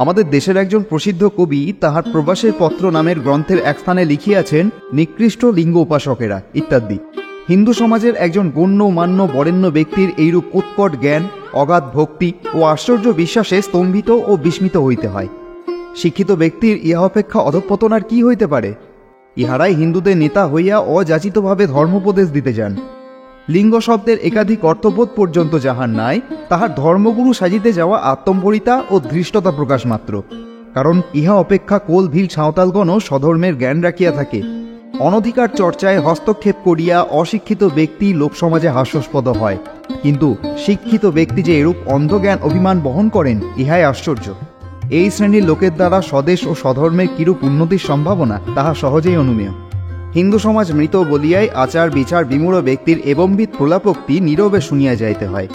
আমাদের দেশের একজন প্রসিদ্ধ কবি তাহার প্রবাসের পত্র নামের গ্রন্থের এক স্থানে লিখিয়াছেন, নিকৃষ্ট লিঙ্গ উপাসকেরা ইত্যাদি। হিন্দু সমাজের একজন গণ্যমান্য বরেণ্য ব্যক্তির এইরূপ উৎকট জ্ঞান, অগাধ ভক্তি ও আশ্চর্য বিশ্বাসে স্তম্ভিত ও বিস্মিত হইতে হয়। শিক্ষিত ব্যক্তির ইহা অপেক্ষা অধঃপতন আর কি হইতে পারে? ইহারাই হিন্দুদের নেতা হইয়া অযাচিতভাবে ধর্মোপদেশ দিতে যান। লিঙ্গ শব্দের একাধিক অর্থবোধ পর্যন্ত যাহার নাই, তাহার ধর্মগুরু সাজিতে যাওয়া আত্মম্ভরিতা ও ধৃষ্টতা প্রকাশ মাত্র। কারণ ইহা অপেক্ষা কোল ভিল সাঁওতালগণও স্বধর্মের জ্ঞান রাখিয়া থাকে। অনধিকার চর্চায় হস্তক্ষেপ করিয়া অশিক্ষিত ব্যক্তি লোকসমাজে হাস্যাস্পদ হয়, কিন্তু শিক্ষিত ব্যক্তি যে এরূপ অন্ধজ্ঞান অভিমান বহন করেন, ইহাই আশ্চর্য। এই শ্রেণীর লোকের দ্বারা স্বদেশ ও স্বধর্মের কিরূপ উন্নতির সম্ভাবনা, তাহা সহজেই অনুমেয়। হিন্দু সমাজ মৃত বলিয়াই আচার বিচার বিমূঢ় ব্যক্তির এবম্বিত প্রলাপোক্তি নীরবে শুনিয়া যাইতে হয়।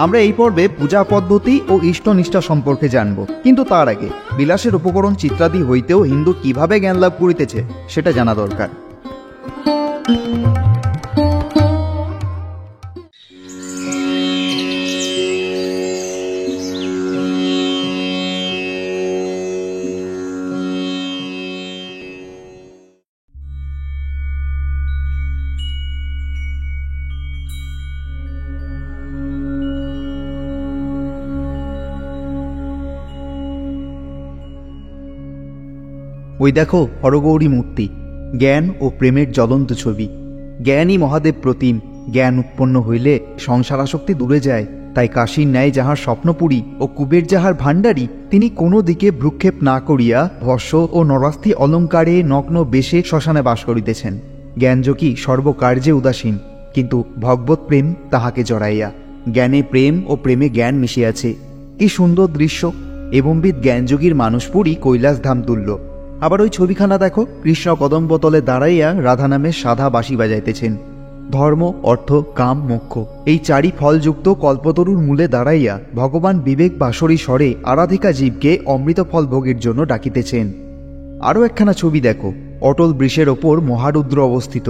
আমরা এই পর্বে পূজা পদ্ধতি ও ইষ্টনিষ্ঠা সম্পর্কে জানব, কিন্তু তার আগে বিলাসের উপকরণ চিত্রাদি হইতেও হিন্দু কিভাবে জ্ঞান লাভ করিতেছে সেটা জানা দরকার। ওই দেখো হরগৌরী মূর্তি, জ্ঞান ও প্রেমের জ্বলন্ত ছবি। জ্ঞানই মহাদেব প্রতিম। জ্ঞান উৎপন্ন হইলে সংসারাসক্তি দূরে যায়। তাই কাশীর ন্যায় যাহার স্বপ্নপুরী ও কুবের যাহার ভাণ্ডারী, তিনি কোনো দিকে ভ্রুক্ষেপ না করিয়া ভস্য ও নরাস্থি অলঙ্কারে নগ্ন বেশে শ্মশানে বাস করিতেছেন। জ্ঞানযোগী সর্বকার্যে উদাসীন, কিন্তু ভগবৎ প্রেম তাহাকে জড়াইয়া। জ্ঞানে প্রেম ও প্রেমে জ্ঞান মিশিয়াছে। কি সুন্দর দৃশ্য! এবম্বিত জ্ঞানযোগীর মানুষপুরী কৈলাসধাম তুল্য। আবার ওই ছবিখানা দেখো, কৃষ্ণ কদম্বতলে দাঁড়াইয়া রাধা নামে সাধা বাঁশি বাজাইতেছেন। ধর্ম, অর্থ, কাম, মোক্ষ এই চারি ফলযুক্ত কল্পতরুর মূলে দাঁড়াইয়া ভগবান বিবেক বাঁশরী স্বরে আরাধিকা জীবকে অমৃত ফল ভোগের জন্য ডাকিতেছেন। আরও একখানা ছবি দেখো, অটল বৃষের ওপর মহারুদ্র অবস্থিত।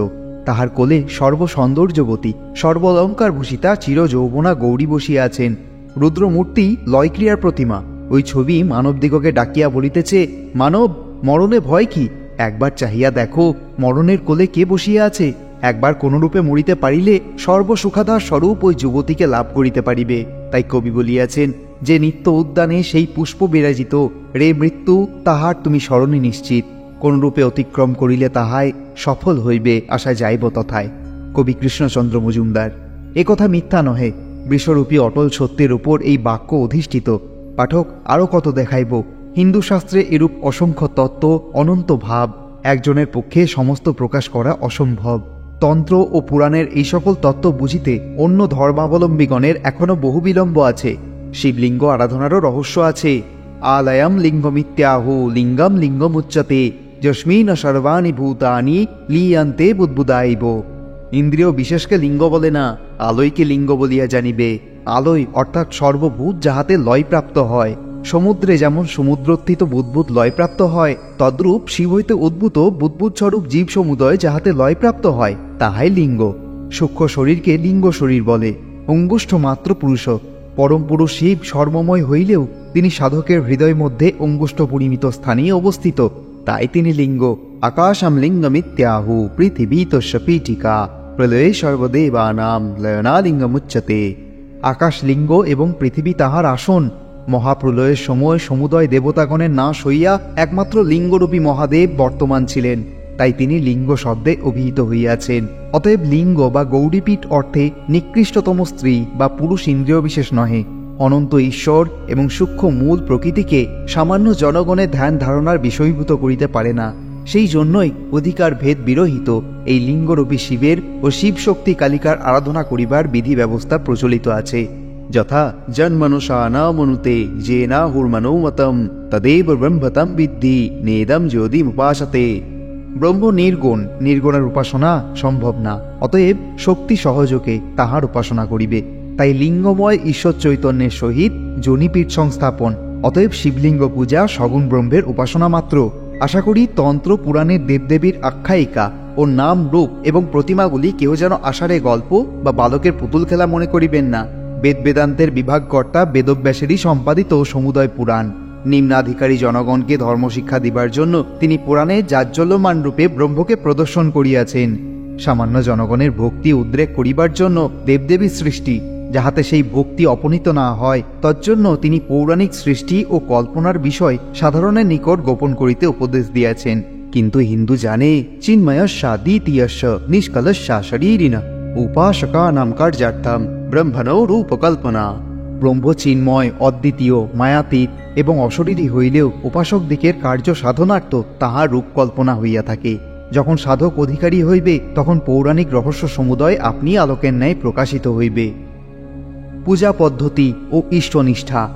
তাহার কোলে সর্বসৌন্দর্যবতী সর্বালঙ্কার ভূষিতা চির যৌবনা গৌরী বসিয়া আছেন। রুদ্রমূর্তি লয়ক্রিয়ার প্রতিমা। ওই ছবি মানবদিগকে ডাকিয়া বলিতেছে, মানব, মরণে ভয় কি? একবার চাহিয়া দেখো মরণের কোলে কে বসিয়া আছে। একবার কোনরূপে মরিতে পারিলে সর্বসুখাধার স্বরূপ ওই যুবতীকে লাভ করিতে পারিবে। তাই কবি বলিয়াছেন, যে নিত্য উদ্যানে সেই পুষ্প বিরাজিত, রে মৃত্যু তাহার তুমি স্মরণে নিশ্চিত। কোনরূপে অতিক্রম করিলে তাহাই সফল হইবে, আশায় যাইব তথায়। কবি কৃষ্ণচন্দ্র মজুমদার। একথা মিথ্যা নহে। বৃষরূপী অটল সত্যের উপর এই বাক্য অধিষ্ঠিত। পাঠক, আরও কত দেখাইব। হিন্দু শাস্ত্রে এরূপ অসংখ্য তত্ত্ব, অনন্ত ভাব একজনের পক্ষে সমস্ত প্রকাশ করা অসম্ভব। তন্ত্র ও পুরাণের এই সকল তত্ত্ব বুঝিতে অন্য ধর্মাবলম্বীগণের এখনও বহু বিলম্ব আছে। শিবলিঙ্গ আরাধনারও রহস্য আছে। আলয়ম লিঙ্গমিত্যাহু লিঙ্গম লিঙ্গমুচ্যতে যস্মিন সর্বাণি ভূতানি লিয়ান্তে বুদ্বুদাইব। ইন্দ্রিয় বিশেষকে লিঙ্গ বলে না, আলয়কে লিঙ্গ বলিয়া জানিবে। আলয় অর্থাৎ সর্বভূত যাহাতে লয়প্রাপ্ত হয়। সমুদ্রে যেমন সমুদ্রস্থিত বুদ্বুদ লয়প্রাপ্ত হয়, তদ্রূপ শিব হইতে উদ্ভূত বুদ্বুদ স্বরূপ জীব সমুদয় যাহাতে লয়প্রাপ্ত হয়, তাহাই লিঙ্গ। সূক্ষ্ম শরীরকে লিঙ্গ শরীর বলে। অঙ্গুষ্ঠ মাত্র পুরুষ। পরম পুরুষ শিব সর্বময় হইলেও তিনি সাধকের হৃদয় মধ্যে অঙ্গুষ্ঠ পরিমিত স্থানে অবস্থিত, তাই তিনি লিঙ্গ। আকাশাম লিঙ্গমিত্যাহু পৃথিবী তস্য পীঠিকা প্রলয়ে সর্বদেবানাম লয়নালিঙ্গমুচ্যতে। আকাশ লিঙ্গ এবং পৃথিবী তাহার আসন। মহাপ্রলয়ের সময় সমুদয় দেবতাগণের নাশ হইয়া একমাত্র লিঙ্গরূপী মহাদেব বর্তমান ছিলেন, তাই তিনি লিঙ্গ শব্দে অভিহিত হইয়াছেন। অতএব লিঙ্গ বা গৌরীপীঠ অর্থে নিকৃষ্টতম স্ত্রী বা পুরুষ ইন্দ্রিয় বিশেষ নহে। অনন্ত ঈশ্বর এবং সূক্ষ্ম মূল প্রকৃতিকে সামান্য জনগণের ধ্যান ধারণার বিষয়ীভূত করিতে পারে না। সেই জন্যই অধিকার ভেদ বিরহিত এই লিঙ্গরূপী শিবের ও শিব শক্তি কালিকার আরাধনা করিবার বিধি ব্যবস্থা প্রচলিত আছে। যথা জন্মনুষানা মনুতে যে না হুর্মনোমতম তদেব ব্রহ্মতম বিদ্ধি নেদম জ্যোতিমুপাসতে। ব্রহ্ম নির্গুণ, নির্গুণের উপাসনা সম্ভব না। অতএব শক্তি সহযোগে তাহার উপাসনা করিবে। তাই লিঙ্গময় ঈশ্বর চৈতন্যের সহিত যোনিপীঠ সংস্থাপন। অতএব শিবলিঙ্গ পূজা সগুণ ব্রহ্মের উপাসনা মাত্র। আশা করি তন্ত্র পুরাণের দেবদেবীর আখ্যায়িকা ও নাম রূপ এবং প্রতিমাগুলি কেউ যেন আষাঢ়ে গল্প বা বালকের পুতুল খেলা মনে করিবেন না। বেদ বেদান্তের বিভাগকর্তা বেদব্যাসেরই সম্পাদিত সমুদয় পুরাণ। নিম্নাধিকারী জনগণকে ধর্মশিক্ষা দিবার জন্য তিনি পুরাণে জাজ্জল্যমান রূপে ব্রহ্মকে প্রদর্শন করিয়াছেন। সামান্য জনগণের ভক্তি উদ্রেক করিবার জন্য দেবদেবীর সৃষ্টি, যাহাতে সেই ভক্তি অপনীত না হয় তজ্জন্য তিনি পৌরাণিক সৃষ্টি ও কল্পনার বিষয় সাধারণের নিকট গোপন করিতে উপদেশ দিয়াছেন। কিন্তু হিন্দু জানে চিন্ময়স্যা দ্বিতীয়স্য নিষ্কলস্যা শরীরিণা উপাসকা নাম কার্যার্থম ব্রহ্মণো রূপকল্পনা। ব্রহ্ম চিন্ময়, অদ্বিতীয়, মায়াতীত এবং অশরীরী হইলেও উপাসক দিকের কার্য সাধনার্থ তাহার রূপকল্পনা হইয়া থাকে। যখন সাধক অধিকারী হইবে তখন পৌরাণিক রহস্য সমুদয় আপনি আলোকের ন্যায় প্রকাশিত হইবে। পূজা পদ্ধতি ও ইষ্টনিষ্ঠা।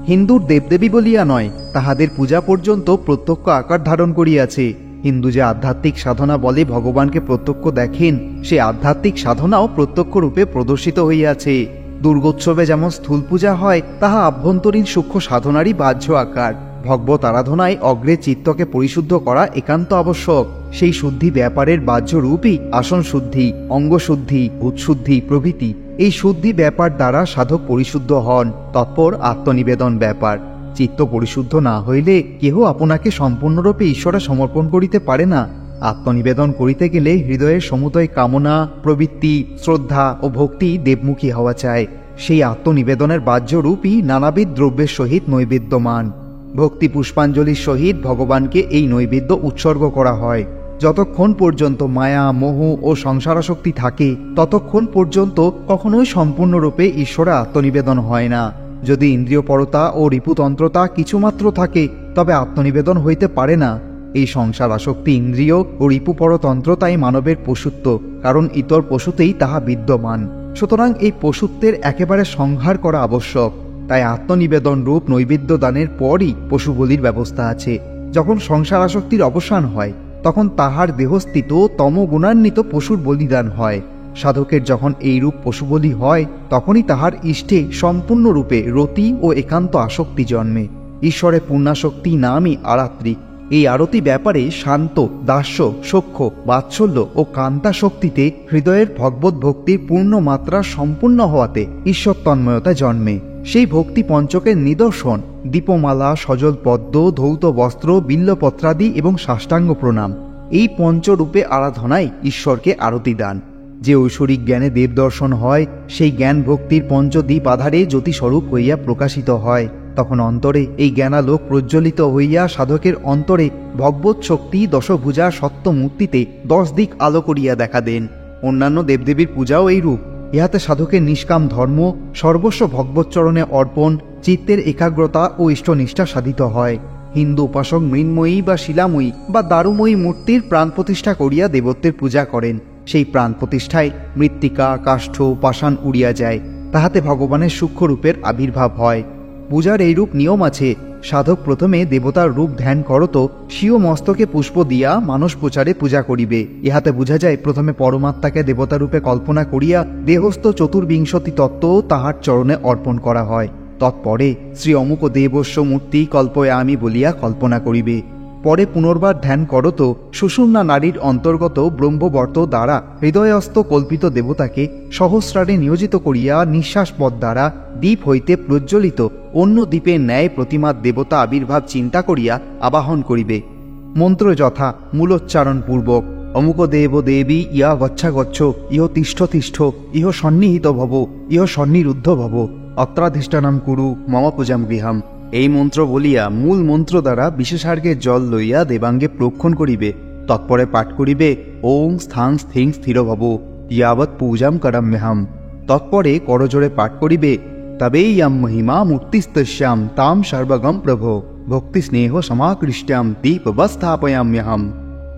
হিন্দুর দেবদেবী বলিয়া নয়, তাহাদের পূজা পর্যন্ত প্রত্যক্ষ আকার ধারণ করিয়াছে। হিন্দু যে আধ্যাত্মিক সাধনা বলে ভগবানকে প্রত্যক্ষ দেখেন, সে আধ্যাত্মিক সাধনাও প্রত্যক্ষ রূপে প্রদর্শিত হইয়াছে। দুর্গোৎসবে যেমন স্থূল পূজা হয়, তাহা আভ্যন্তরীণ সূক্ষ্ম সাধনারই বাহ্য আকার। ভগবত আরাধনায় অগ্রে চিত্তকে পরিশুদ্ধ করা একান্ত আবশ্যক। সেই শুদ্ধি ব্যাপারের বাহ্য রূপই আসন শুদ্ধি, অঙ্গশুদ্ধি, ভূতশুদ্ধি প্রভৃতি। এই শুদ্ধি ব্যাপার দ্বারা সাধক পরিশুদ্ধ হন। তৎপর আত্মনিবেদন ব্যাপার। চিত্ত পরিশুদ্ধ না হইলে কেহ আপনাকে সম্পূর্ণরূপে ঈশ্বরে সমর্পণ করিতে পারে না। আত্মনিবেদন করিতে গেলে হৃদয়ের সমুদয় কামনা, প্রবৃত্তি, শ্রদ্ধা ও ভক্তি দেবমুখী হওয়া চায়। সেই আত্মনিবেদনের বাহ্য রূপই নানাবিধ দ্রব্যের সহিত নৈবেদ্যমান। ভক্তি পুষ্পাঞ্জলির সহিত ভগবানকে এই নৈবেদ্য উৎসর্গ করা হয়। যতক্ষণ পর্যন্ত মায়া, মোহ ও সংসারাসক্তি থাকে ততক্ষণ পর্যন্ত কখনোই সম্পূর্ণরূপে ঈশ্বরে আত্মনিবেদন হয় না। যদি ইন্দ্রিয়পরতা ও রিপুতন্ত্রতা কিছুমাত্র থাকে তবে আত্মনিবেদন হইতে পারে না। এই সংসার আসক্তি, ইন্দ্রিয় ও রিপুপরতন্ত্রতাই মানবের পশুত্ব, কারণ ইতর পশুতেই তাহা বিদ্যমান। সুতরাং এই পশুত্বের একেবারে সংহার করা আবশ্যক। তাই আত্মনিবেদন রূপ নৈবেদ্য দানের পরই পশু বলির ব্যবস্থা আছে। যখন সংসার আসক্তির অবসান হয় তখন তাহার দেহস্থিত তমগুণান্বিত পশুর বলিদান হয়। সাধকের যখন এইরূপ পশুবলি হয় তখনই তাহার ইষ্টে সম্পূর্ণরূপে রতি ও একান্ত আসক্তি জন্মে। ঈশ্বরে পূর্ণাসক্তি নামই আরাত্রিক। এই আরতি ব্যাপারে শান্ত, দাস্য, সখ্য, বাৎসল্য ও কান্তা শক্তিতে হৃদয়ের ভগবত ভক্তির পূর্ণ মাত্রা সম্পূর্ণ হওয়াতে ঈশ্বর তন্ময়তা জন্মে। সেই ভক্তি পঞ্চকের নিদর্শন দীপমালা, সজল পদ্ম, ধৌত বস্ত্র, বিল্লপত্রাদি এবং সাষ্টাঙ্গ প্রণাম। এই পঞ্চরূপে আরাধনাই ঈশ্বরকে আরতি দান। যে ঐশ্বরিক জ্ঞানে দেব দর্শন হয়, সেই জ্ঞান ভক্তির পঞ্চদীপ আধারে জ্যোতিস্বরূপ হইয়া প্রকাশিত হয়। তখন অন্তরে এই জ্ঞানালোক প্রজ্বলিত হইয়া সাধকের অন্তরে ভগবত শক্তি দশভুজা সত্য মূর্তিতে 10 দিক আলো করিয়া দেখা দেন। অন্যান্য দেবদেবীর পূজাও এইরূপ। ইহাতে সাধকের নিষ্কাম ধর্ম সর্বস্ব ভগবৎচরণে অর্পণ, চিত্তের একাগ্রতা ও ইষ্টনিষ্ঠা সাধিত হয়। হিন্দু উপাসক মৃন্ময়ী বা শিলাময়ী বা দারুময়ী মূর্তির প্রাণ প্রতিষ্ঠা করিয়া দেবত্বের পূজা করেন। সেই প্রাণ প্রতিষ্ঠায় মৃত্তিকা, কাষ্ঠ, পাষাণ উড়িয়া যায়। তাহাতে ভগবানের সূক্ষ্মরূপের আবির্ভাব হয়। পূজার এইরূপ নিয়ম আছে। সাধক প্রথমে দেবতার রূপ ধ্যান করত, স্বীয় মস্তকে পুষ্প দিয়া মানস প্রচারে পূজা করিবে। ইহাতে বোঝা যায় প্রথমে পরমাত্মাকে দেবতারূপে কল্পনা করিয়া দেহস্থ চতুর্বিংশতি তত্ত্ব তাহার চরণে অর্পণ করা হয়। তৎপরে শ্রী অমুক দেবস্য মূর্তি কল্পয়ামি বলিয়া কল্পনা করিবে। পরে পুনর্বার ধ্যান করত সুষুম্না নারীর অন্তর্গত ব্রহ্মবর্ত দ্বারা হৃদয়স্থ কল্পিত দেবতাকে সহস্রারে নিয়োজিত করিয়া নিঃশ্বাস পথ দ্বারা দ্বীপ হইতে প্রজ্বলিত অন্য দ্বীপের ন্যায় প্রতিমার দেবতা আবির্ভাব চিন্তা করিয়া আবাহন করিবে। মন্ত্র যথা মূলোচ্চারণ পূর্বক অমুক দেব দেবী ইয়া গচ্ছা গচ্ছ, ইহ তিষ্ঠ তিষ্ঠ, ইহ সন্নিহিত ভব, ইহ সন্নিরুদ্ধ ভব, অত্রাধিষ্ঠানাম কুরু মম পূজাম গৃহাম। এই মন্ত্র বলিয়া মূল মন্ত্র দ্বারা বিশেষার্ঘে জল লইয়া দেবাঙ্গে প্রক্ষণ করিবে। তৎপরে পাঠ করিবে ওং স্থান স্থিং স্থির ভব ইয়াবৎ পূজাম করাম্যহম। তৎপরে করজোড়ে পাঠ করিবে তবেই ইয়াম মহিমা মূর্তিস্তস্যাম তাম সর্বগম প্রভ ভক্তি স্নেহ সমাকৃষ্টাম দীপবস্থাপয়াম্যহম।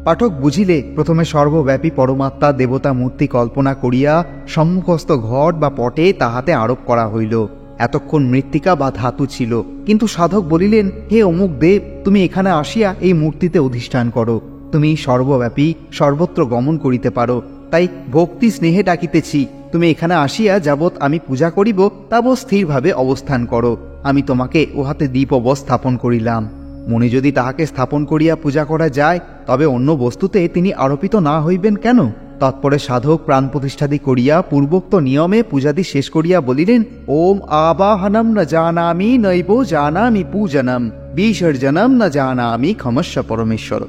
পাঠক বুঝিলে প্রথমে সর্বব্যাপী পরমাত্মা দেবতা মূর্তি কল্পনা করিয়া সম্মুখস্থ ঘট বা পটে তাহাতে আরোপ করা হইল। এতক্ষণ মৃত্তিকা বা ধাতু ছিল, কিন্তু সাধক বলিলেন, হে অমুক দেব, তুমি এখানে আসিয়া এই মূর্তিতে অধিষ্ঠান করো। তুমি সর্বব্যাপী, সর্বত্র গমন করিতে পারো, তাই ভক্তি স্নেহে ডাকিতেছি। তুমি এখানে আসিয়া যাবৎ আমি পূজা করিব তাবৎ স্থিরভাবে অবস্থান করো। আমি তোমাকে উহাতে দীপব স্থাপন করিলাম। মনে যদি তাহাকে স্থাপন করিয়া পূজা করা যায়, তবে অন্য বস্তুতে তিনি আরোপিত না হইবেন কেন? তৎপরে সাধক প্রাণ প্রতিষ্ঠাদি করিয়া পূর্বোক্ত নিয়মে পূজাদি শেষ করিয়া বলিলেন, ওম আবাহনম ন জানামি নৈব জানামি পূজনম বিসর্জনম ন জানামি ক্ষমস্ব পরমেশ্বর।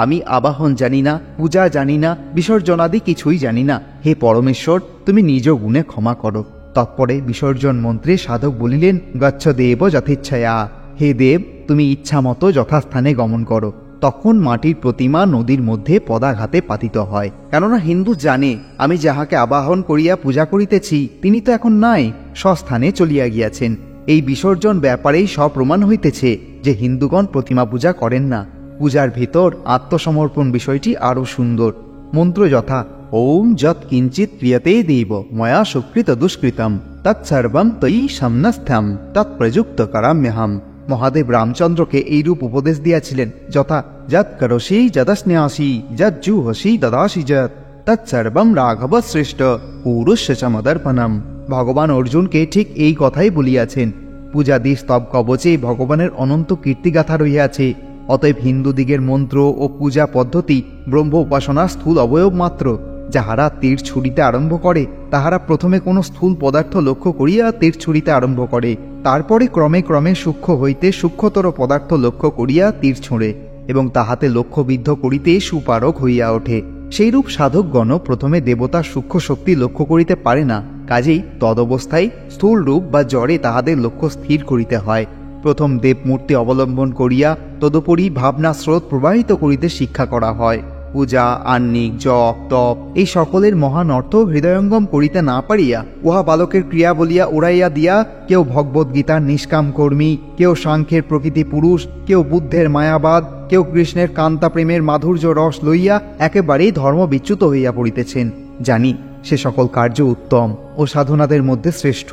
আমি আবাহন জানি না, পূজা জানি না, বিসর্জনাদি কিছুই জানি না। হে পরমেশ্বর, তুমি নিজ গুণে ক্ষমা করো। তৎপরে বিসর্জন মন্ত্রে সাধক বলিলেন, গচ্ছ দেব যথেচ্ছয়া। হে দেব, তুমি ইচ্ছা মতো যথাস্থানে গমন করো। তখন মাটির প্রতিমা নদীর মধ্যে পদাঘাতে পাতিত হয়। কেননা হিন্দু জানে আমি যাহাকে আবাহন করিয়া পূজা করিতেছি তিনি তো এখন নাই, স্বস্থানে চলিয়া গিয়াছেন। এই বিসর্জন ব্যাপারেই সপ্রমাণ হইতেছে যে হিন্দুগণ প্রতিমা পূজা করেন না। পূজার ভিতর আত্মসমর্পণ বিষয়টি আরও সুন্দর। মন্ত্র যথা, ওম যৎ কিঞ্চিৎ ক্রিয়তে দেব ময়া সুকৃত দুষ্কৃতম তৎসর্বম তৈ সামনাস্থ্যাম তৎপ্রযুক্ত করাম্যহম। মহাদেব রামচন্দ্রকে এইরূপ উপদেশ দিয়াছিলেন, যথা যৎ করসি যদস্ন্যাসি যজ্জুহসি দদাসি যৎ তৎসর্বম রাঘব শ্রেষ্ঠ পুরুষ চ মদর্পণম। ভগবান অর্জুনকে ঠিক এই কথাই বলিয়াছেন। পূজাদি স্তব কবচে ভগবানের অনন্ত কীর্তিগাথা রহিয়াছে। অতএব হিন্দুদিগের মন্ত্র ও পূজা পদ্ধতি ব্রহ্ম উপাসনার স্থূল অবয়ব মাত্র। যাহারা তীর ছুড়িতে আরম্ভ করে তাহারা প্রথমে কোনো স্থূল পদার্থ লক্ষ্য করিয়া তীর ছুড়িতে আরম্ভ করে, তারপরে ক্রমে ক্রমে সূক্ষ্ম হইতে সূক্ষ্মতর পদার্থ লক্ষ্য করিয়া তীর ছোঁড়ে এবং তাহাতে লক্ষ্যবিদ্ধ করিতে সুপারক হইয়া ওঠে। সেইরূপ সাধকগণ প্রথমে দেবতার সূক্ষ্ম শক্তি লক্ষ্য করিতে পারে না, কাজেই তদবস্থায় স্থূল রূপ বা জড়ে তাহাদের লক্ষ্য স্থির করিতে হয়। প্রথম দেবমূর্তি অবলম্বন করিয়া তদুপরি ভাবনা স্রোত প্রবাহিত করিতে শিক্ষা করা হয়। পূজা, আহ্নিক, জপ, তপ এই সকলের মহান অর্থ হৃদয়ঙ্গম করিতে না পারিয়া উহা বালকের ক্রিয়া বলিয়া উড়াইয়া দিয়া কেউ ভগবদ্গীতার নিষ্কাম কর্মী, কেউ সাংখ্যের প্রকৃতি পুরুষ, কেউ বুদ্ধের মায়াবাদ, কেউ কৃষ্ণের কান্তা প্রেমের মাধুর্য রস লইয়া একেবারেই ধর্ম বিচ্যুত হইয়া পড়িতেছেন। জানি সে সকল কার্য উত্তম ও সাধনাদের মধ্যে শ্রেষ্ঠ,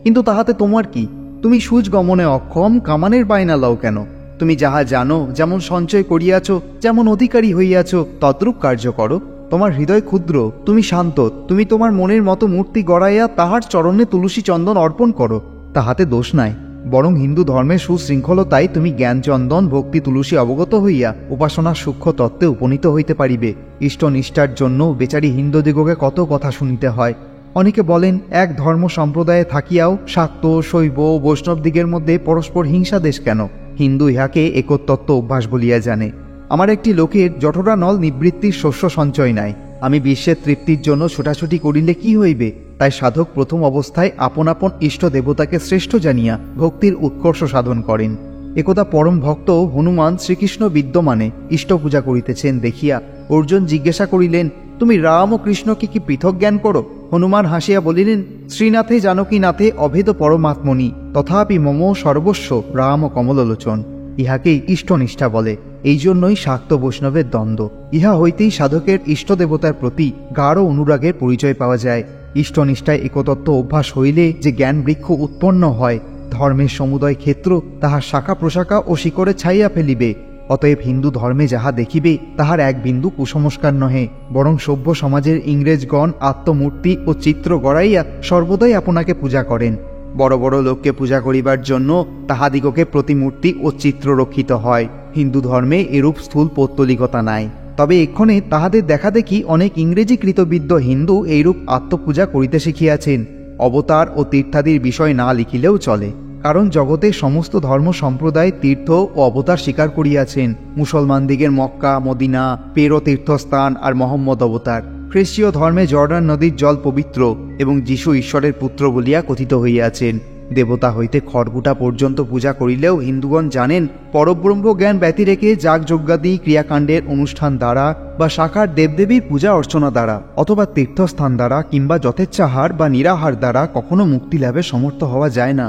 কিন্তু তাহাতে তোমার কি? তুমি সুজ গমনে অক্ষম, কামানের বায়না লও কেন? তুমি যাহা জানো, যেমন সঞ্চয় করিয়াছ, যেমন অধিকারী হইয়াছ, তদ্রূপ কার্য করো। তোমার হৃদয় ক্ষুদ্র, তুমি শান্ত, তুমি তোমার মনের মতো মূর্তি গড়াইয়া তাহার চরণে তুলসী চন্দন অর্পণ করো, তাহাতে দোষ নাই। বরং হিন্দু ধর্মের সুশৃঙ্খলতায় তুমি জ্ঞান চন্দন ভক্তি তুলসী অবগত হইয়া উপাসনার সূক্ষ্ম তত্ত্বে উপনীত হইতে পারিবে। ইষ্টনিষ্ঠার জন্য বেচারি হিন্দুদিগকে কত কথা শুনিতে হয়। অনেকে বলেন, এক ধর্ম সম্প্রদায়ে থাকিয়াও শাক্ত, শৈব, বৈষ্ণবদিগের মধ্যে পরস্পর হিংসা দেশ কেন? হিন্দু ইহাকে একতত্ত্ব অভ্যাস বলিয়া জানে। আমার একটি লোকের জঠরা নল নিবৃত্তির শস্য সঞ্চয় নাই, আমি বিশ্বের তৃপ্তির জন্য ছোটাছুটি করিলে কি হইবে? তাই সাধক প্রথম অবস্থায় আপন আপন ইষ্ট দেবতাকে শ্রেষ্ঠ জানিয়া ভক্তির উৎকর্ষ সাধন করেন। একদা পরম ভক্ত হনুমান শ্রীকৃষ্ণ বিদ্যমানে ইষ্ট পূজা করিতেছেন দেখিয়া অর্জুন জিজ্ঞাসা করিলেন, তুমি রাম ও কৃষ্ণকে কি পৃথক জ্ঞান করো? হনুমান হাসিয়া বলিলেন, শ্রীনাথে জানকীনাথে অভেদ পরমাত্মনি তথাপি মম সর্বস্ব রাম কমললোচন। ইহাকেই ইষ্টনিষ্ঠা বলে। এই জন্যই শাক্ত বৈষ্ণবের দ্বন্দ্ব। ইহা হইতেই সাধকের ইষ্ট দেবতার প্রতি গাঢ় অনুরাগের পরিচয় পাওয়া যায়। ইষ্টনিষ্ঠায় একতত্ত্ব অভ্যাস হইলে যে জ্ঞান বৃক্ষ উৎপন্ন হয়, ধর্মের সমুদয় ক্ষেত্র তাহার শাখা প্রশাখা ও শিকড়ে ছাইয়া ফেলিবে। অতএব হিন্দু ধর্মে যাহা দেখিবে তাহার এক বিন্দু কুসংস্কার নহে, বরং সভ্য সমাজের ইংরেজগণ আত্মমূর্তি ও চিত্র গড়াইয়া সর্বদাই আপনাকে পূজা করেন। বড় বড় লোককে পূজা করিবার জন্য তাহাদিগকে প্রতিমূর্তি ও চিত্র রক্ষিত হয়। হিন্দু ধর্মে এরূপ স্থূল পৌত্তলিকতা নাই। তবে এক্ষণে তাহাদের দেখা দেখি অনেক ইংরেজি কৃতবিদ্য হিন্দু এইরূপ আত্মপূজা করিতে শিখিয়াছেন। অবতার ও তীর্থাদির বিষয় না লিখিলেও চলে, কারণ জগতের সমস্ত ধর্ম সম্প্রদায় তীর্থ ও অবতার স্বীকার করিয়াছেন। মুসলমানদিগের মক্কা, মদিনা, পেরো তীর্থস্থান আর মোহাম্মদ অবতার। খ্রিস্টীয় ধর্মে জর্ডান নদীর জল পবিত্র এবং যীশু ঈশ্বরের পুত্র বলিয়া কথিত হইয়াছেন। দেবতা হইতে খড়কুটা পর্যন্ত পূজা করিলেও হিন্দুগণ জানেন পরব্রহ্ম জ্ঞান ব্যতি রেখে যাগযজ্ঞাদি ক্রিয়াকাণ্ডের অনুষ্ঠান দ্বারা বা সাকার দেবদেবীর পূজা অর্চনা দ্বারা অথবা তীর্থস্থান দ্বারা কিংবা যথেচ্ছাহার বা নিরাহার দ্বারা কখনো মুক্তি লাভে সমর্থ হওয়া যায় না।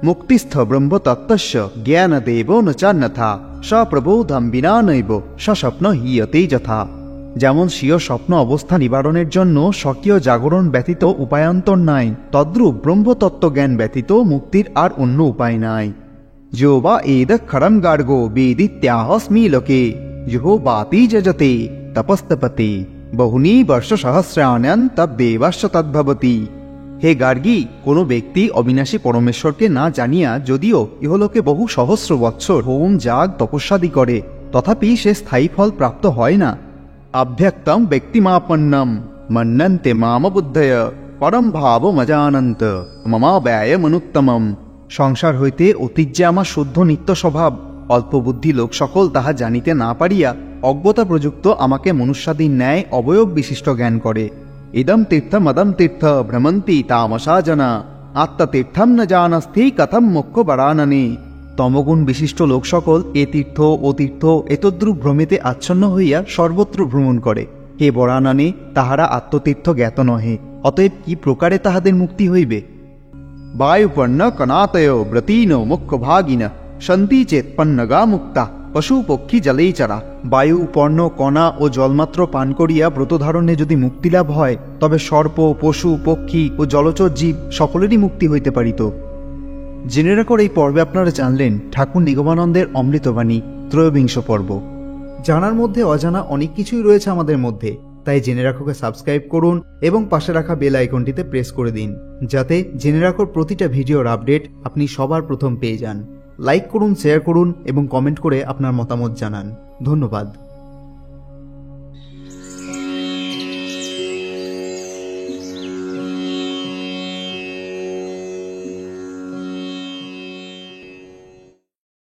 মুক্তিস্থ ব্রহ্মতত্ত্বস্য জ্ঞানদেব ন চান্যথা স্বপ্রবোধম বিনা নৈব স্বস্বপ্ন হিয়তে যথা। যেমন স্বীয় স্বপ্ন অবস্থা নিবারণের জন্য স্বকীয় জাগরণ ব্যতীত উপায়ান্তর নাই, তদ্রূপ ব্রহ্মতত্ত্ব জ্ঞান ব্যতীত মুক্তির আর অন্য উপায় নাই। যো বা এদক্ষরম গার্গো বেদিত্যাহস্মি লোকে যো বাতি যজতে তপস্তপতে বহুনি বর্ষ সহস্রাণ্যন তদ্দেবাশ্চ তদ্ভবতি। হে গার্গী, কোনো ব্যক্তি অবিনাশী পরমেশ্বরকে না জানিয়া যদিও ইহলোকে বহু সহস্র বৎসর হোম যাগ তপস্যাদি করে, তথাপি সে স্থায়ী ফল প্রাপ্ত হয় না। অভ্যক্তম ব্যক্তিমাপন্নম মন্নন্তে মাম বুদ্ধয় পরম ভাবমজানন্ত মমা ব্যয়মনুত্তমম। সংসার হইতে অতীত যে আমার শুদ্ধ নিত্য স্বভাব, অল্প বুদ্ধি লোক সকল তাহা জানিতে না পারিয়া অজ্ঞতা প্রযুক্ত আমাকে মনুষ্যাদির ন্যায় অবয়ব বিশিষ্ট জ্ঞান করে। ইদম তীর্থমদম তীর্থ ভ্রমন্তি তামসা জনা আত্মতীর্থম ন জানাস্থি কথম মোক্ষ বারাননে। তমগুণ বিশিষ্ট লোক সকল এ তীর্থ ও তীর্থ এতদ্রুপ ভ্রমেতে আচ্ছন্ন হইয়া সর্বত্র ভ্রমণ করে। হে বরাননে, তাহারা আত্মতীর্থ জ্ঞাত নহে, অতএব কি প্রকারে তাহাদের মুক্তি হইবে? বায়ুপর্ণ কনাতয় ব্রতীন মুখ্যভাগিন সন্তি চেৎপন্নগা মুক্তা পশু পক্ষী জলেইচরা। বায়ু, পর্ণ, কণা ও জলমাত্র পান করিয়া ব্রতধারণে যদি মুক্তিলাভ হয়, তবে সর্প, পশু, পক্ষী ও জলচর জীব সকলেরই মুক্তি হইতে পারিত। জেনে রাখার এই পর্বে আপনারা জানলেন ঠাকুর নিগমানন্দের অমৃতবাণী, ত্রয়োবিংশ পর্ব। জানার মধ্যে অজানা অনেক কিছুই রয়েছে আমাদের মধ্যে, তাই জেনে রাখোকে সাবস্ক্রাইব করুন এবং পাশে রাখা বেল আইকনটিতে প্রেস করে দিন, যাতে জেনে রাখার প্রতিটা ভিডিওর আপডেট আপনি সবার প্রথম পেয়ে যান। লাইক করুন, শেয়ার করুন এবং কমেন্ট করে আপনার মতামত জানান। ধন্যবাদ।